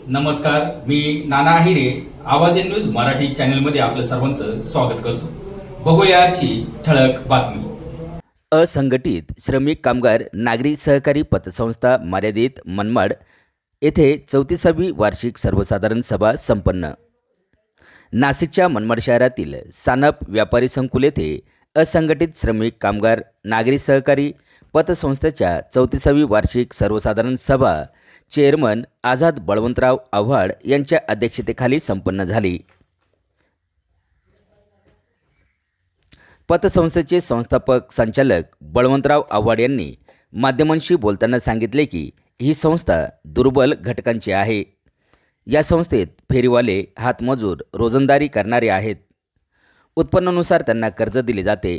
नमस्कार, मी नाना आहिरे. आवाज in news Marathi चॅनलमध्ये आपलं सर्वांचं स्वागत करतो. बघूया आजची ठळक बातमी. असंघटित श्रमिक कामगार नागरी सहकारी पतसंस्था मर्यादित मनमाड येथे 34वी वार्षिक सर्वसाधारण सभा संपन्न. नाशिकच्या मनमाड शहरातील सानप व्यापारी संकुल येथे असंघटित श्रमिक कामगार नागरी सहकारी पतसंस्थेच्या 34वी वार्षिक सर्वसाधारण सभा चेअरमन आझाद बळवंतराव आव्हाड यांच्या अध्यक्षतेखाली संपन्न झाली. पतसंस्थेचे संस्थापक संचालक बळवंतराव आव्हाड यांनी माध्यमांशी बोलताना सांगितले की ही संस्था दुर्बल घटकांची आहे. या संस्थेत फेरीवाले, हातमजूर, रोजंदारी करणारे आहेत. उत्पन्नानुसार त्यांना कर्ज दिले जाते.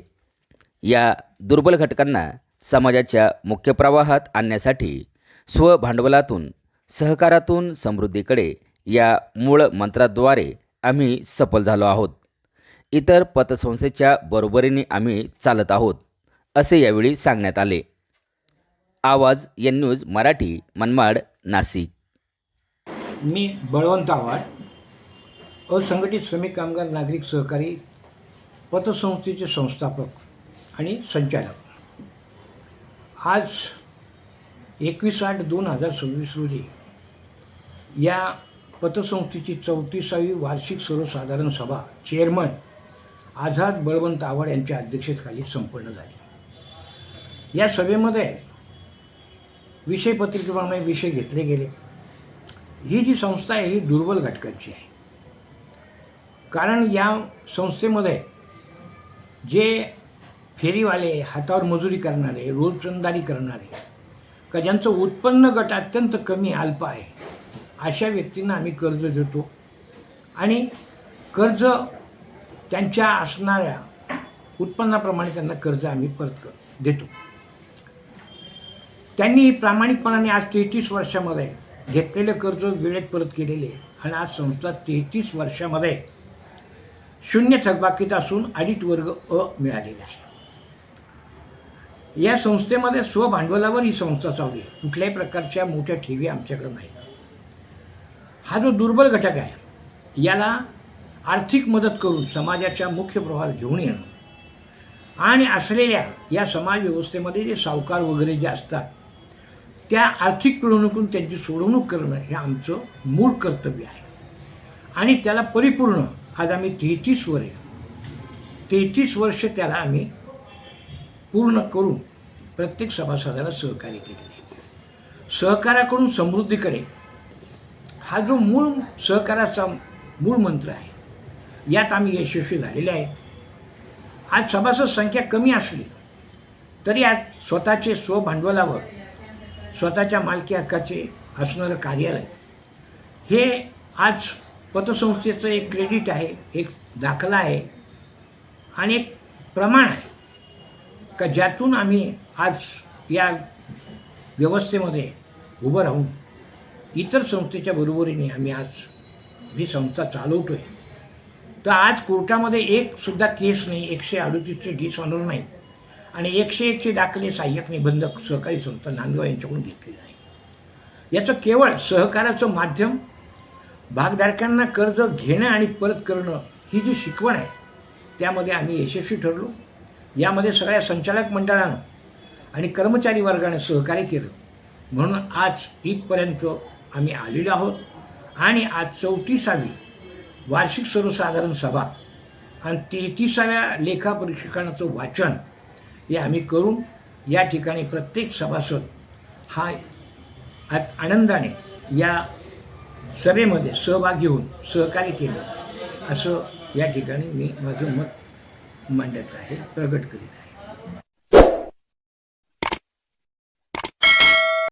या दुर्बल घटकांना समाजाच्या मुख्य प्रवाहात आणण्यासाठी स्वभांडवलातून, सहकारातून समृद्धीकडे या मूळ मंत्राद्वारे आम्ही सफल झालो आहोत. इतर पतसंस्थेच्या बरोबरीने आम्ही चालत आहोत, असे यावेळी सांगण्यात आले. आवाज एन न्यूज मराठी, मनमाड, नाशिक. मी बळवंत आव्हाड, असंघटित श्रमिक कामगार नागरिक सहकारी पतसंस्थेचे संस्थापक आणि संचालक. आज 21/8/2026 रोजी या पतसंस्थेची 34वी वार्षिक सर्वसाधारण सभा चेअरमन आझाद बळवंत आव्हाड यांच्या अध्यक्षतेखाली संपन्न झाली. या सभेमध्ये विषयपत्रिकेप्रमाणे विषय घेतले गेले. ही जी संस्था आहे ही दुर्बल घटकांची आहे. कारण या संस्थेमध्ये जे फेरीवाले, हातावर मजुरी करणारे, रोजंदारी करणारे, का ज्यांचं उत्पन्न गट अत्यंत कमी, अल्प आहे, अशा व्यक्तींना आम्ही कर्ज देतो आणि कर्ज त्यांच्या असणाऱ्या उत्पन्नाप्रमाणे त्यांना कर्ज आम्ही परत देतो. त्यांनी प्रामाणिकपणाने आज 33 वर्षामध्ये घेतलेलं कर्ज वेळेत परत केलेले आणि आज संस्था 33 वर्षामध्ये शून्य थकबाकीत असून ऑडिट वर्ग अ मिळालेला आहे. या संस्थेमध्ये स्वभांडवलावर ही संस्था चालली आहे. कुठल्याही प्रकारच्या मोठ्या ठेवी आमच्याकडे नाही. हा जो दुर्बल घटक आहे याला आर्थिक मदत करून समाजाच्या मुख्य प्रवाहात घेऊन येणं आणि असलेल्या या समाज व्यवस्थेमध्ये जे सावकार वगैरे जे असतात त्या आर्थिक पिळवणुकीतून त्यांची सोडवणूक करणं हे आमचं मूळ कर्तव्य आहे. आणि त्याला परिपूर्ण आज आम्ही 33 वर्ष त्याला आम्ही पूर्ण करून प्रत्येक सभासदाला सहकार्य केलेले आहे. सहकार्याकडून समृद्धीकडे हा जो मूळ सहकाराचा मूळ मंत्र आहे यात आम्ही यशस्वी झालेले आहे. आज सभासद संख्या कमी असली तरी आज स्वतःचे स्वभांडवलावर स्वतःच्या मालकी हक्काचे असणारं कार्यालय हे आज पतसंस्थेचं एक क्रेडिट आहे, एक दाखला आहे आणि एक प्रमाण आहे का ज्यातून आम्ही आज या व्यवस्थेमध्ये उभं राहून इतर संस्थेच्या बरोबरीने आम्ही आज ही संस्था चालवतो आहे. तर आज कोर्टामध्ये एक सुद्धा केस नाही, 138चे डिसऑनर नाही आणि 101चे दाखले सहाय्यक निबंधक सहकारी संस्था नांदगाव यांच्याकडून घेतलेले आहे. याचं केवळ सहकाराचं माध्यम भागधारकांना कर्ज घेणं आणि परत करणं ही जी शिकवण आहे त्यामध्ये आम्ही यशस्वी ठरलो. यामध्ये सगळ्या संचालक मंडळानं आणि कर्मचारी वर्गाने सहकार्य केलं म्हणून आज इथपर्यंत आम्ही आलेलो आहोत. आणि आज 34वी वार्षिक सर्वसाधारण सभा आणि 33व्या लेखापरीक्षकांचं वाचन हे आम्ही करून या ठिकाणी प्रत्येक सभासद हा आनंदाने या सभेमध्ये सहभागी होऊन सहकार्य केलं असं या ठिकाणी मी माझं मत मांडत आहे, प्रगट करीत आहे.